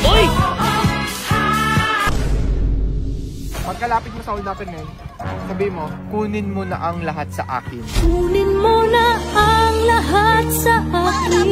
Uy! Pagkalapit mo sa hold upper ngayon, sabi mo, kunin mo na ang lahat sa akin. Kunin mo na ang lahat sa akin.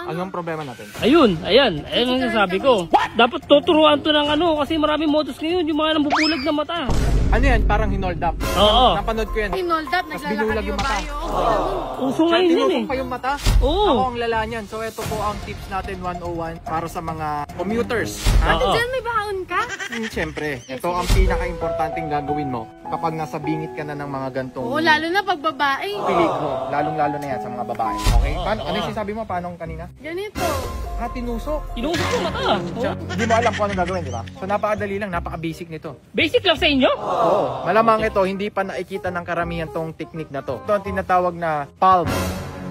Anong problema natin? Ayun, ayan ang sasabi ko. Dapat tuturuan to ng ano, kasi maraming modus ngayon, yung mga nambubulag na mata. Ano yan? Parang hinold up. Oo. Napanood ko yan. Hinold up, Tapos naglalakad binulag yung yung mata. babae. Uso ngayon din eh. Tinusok pa yung mata. Oo. Ako ang lala niyan. So ito po ang tips natin 101 para sa mga commuters. Ate Oo. Jen, may baon ka? Siyempre, ito ang pinaka-importanting gagawin mo kapag nasa bingit ka na ng mga gantong Oo, lalo na pag babae. peligro. Lalong-lalo na yan sa mga babae. Okay? Paano, ano yung sinasabi mo? Paano kanina? Ganito. Tinusok. Tinusok yung mata. Oo. Hindi mo alam kung anong gagawin, di ba? So napakadali lang, napaka-basic nito. Basic lang sa inyo? Oo. Malamang ito, hindi pa nakikita ng karamihan tong technique na to. Ito ang tinatawag na palm.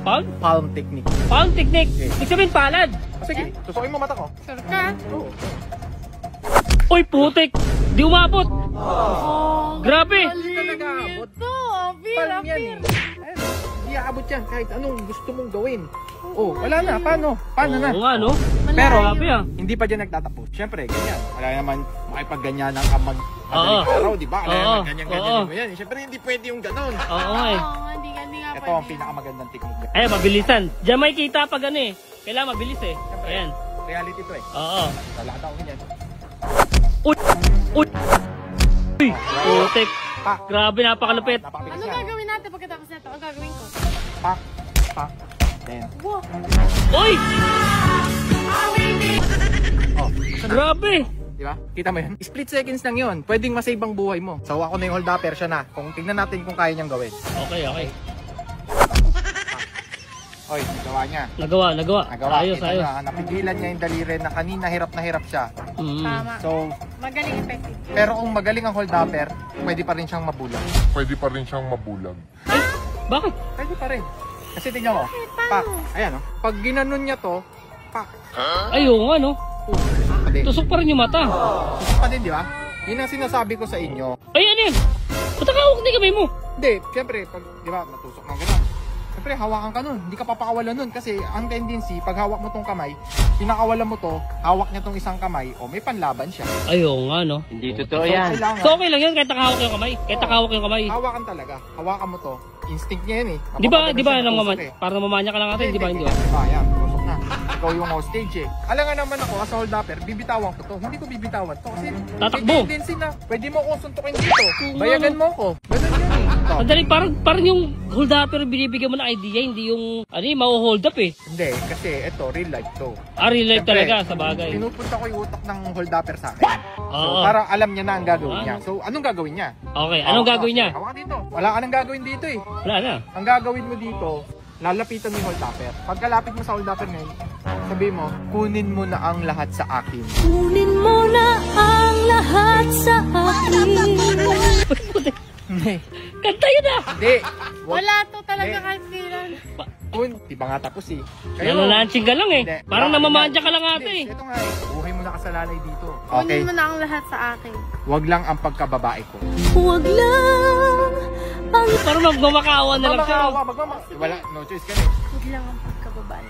Palm? Palm technique. Palm technique. Okay. Ibig sabihin palad. Sige, tusukin mo mata ko. Sure ka? Oo. Uy, putik. Di umabot. Oh, Grabe. Hindi ka nag-aabot. ito. Apir, Palm yan apir. eh. Ayun, hindi aabot yan kahit anong gusto mong gawin. Oh, wala na. Paano? Paano na? Oo nga, no? Pero, Grabe ah. hindi pa dyan nagtatapos. Siyempre, ganyan. Wala naman makipagganyanan ka madaling Oo. araw, di ba? Wala Oo. naman ganyan-ganyan Oo. mo yan. Siyempre, hindi pwede yung ganon. Oo eh. Oo, hindi nga Ito pwede. ang pinakamagandang technique. Ay, mabilisan. Diyan may kita pag ano eh. Kailangan mabilis eh. Ayan. Reality to eh. Oo. Lalakad ako ganyan. Uy! Uy! Uy! Putik. Pak! Grabe, napakalupit. Napakabilis Ano yan. gagawin natin pagkatapos nito? Ang gagawin ko? Pak! Pak! Ayan. Wow. Uy! Oh, Grabe! di ba? Kita mo yan? Split seconds lang yun. Pwedeng masave ang buhay mo. Sawa ko na yung hold upper siya na. Kung tingnan natin kung kaya niyang gawin. Okay, okay. Oy, nagawa niya. Nagawa. Nagawa. Ayos, Kita ayos. niyo, napigilan niya yung daliri na kanina hirap na hirap siya. Tama. So, Magaling effective. pero kung magaling ang hold upper, pwede pa rin siyang mabulag. Pwede pa rin siyang mabulag. Bakit? Pwede pa rin. Kasi tingnan mo. Pak. Ayan o. Pag ginanon niya to, pak. Ayaw nga, no? Tusok pa din. Tusok pa rin yung mata. Tusok pa din, di ba? Yun ang sinasabi ko sa inyo. Ay, ano yun? Ba't nakahawak na yung kamay mo? Hindi, siyempre, pag, di ba, natusok ng gano'n. Siyempre, hawakan ka nun. Hindi ka papakawalan nun. Kasi ang tendency, pag hawak mo tong kamay, pinakawalan mo to, hawak niya tong isang kamay, o may panlaban siya. Ayaw nga, no? Hindi totoo So, yan. kailangan, So, okay lang yun kahit nakahawak yung kamay. Kahit nakahawak yung kamay. hawakan talaga. Hawakan mo to. Instinct niya yun eh. Di ba, Kapag di ba, siya nang natusok eh. para mamanya ka lang natin, di ba, hindi ba? Diba, yan, tusok na. Ikaw yung hostage eh. Alam nga naman ako, as a hold upper, bibitawan ko to. Hindi ko bibitawan to. Kasi Tatakbo. may tendency na, pwede mo akong suntukin dito. Bayagan mo ako. Ganun yan eh. Ito. Madali, parang yung hold up pero binibigyan mo ng idea, hindi yung, ano yung mau-hold up eh. Hindi, kasi ito, real life to. Real life Siyempre, talaga, sa bagay. Pinupunta ko yung utak ng hold upper sa akin. So, Oo. para alam niya na ang gagawin Ah. niya. So, anong gagawin niya? Okay, anong gagawin niya? Hawak dito. Wala ka nang gagawin dito eh. Wala na. Ang gagawin mo dito, lalapitan mo yung hold upper. Pagkalapit mo sa hold upper ngayon, sabi mo, kunin mo na ang lahat sa akin. Kunin mo na ang lahat sa akin. Hindi. Kanta yun ah! Hindi. Wala to talaga Hindi. kahit kailan. Di ba nga tapos eh. Nananansing ka lang eh. Hindi. Parang Wala- namamantya ka lang ate Hindi, eh. ito nga eh. Buhay mo nakasalalay dito. Okay. Kunin mo na ang lahat sa akin. Wag lang ang pagkababae ko. Huwag lang ang Parang magmamakawan na lang siya. Wala, no choice ka na eh. Huwag lang ang pagkababae.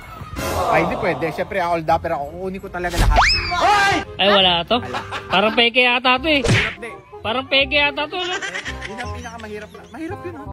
Ay, hindi pwede. Siyempre, ako hold upper ako. Kukunin ko talaga lahat. Ay, wala to. Parang peke yata to eh. Hirap na eh. Parang peke yata to. No? Yun ang pinakamahirap na. Mahirap yun. Oh.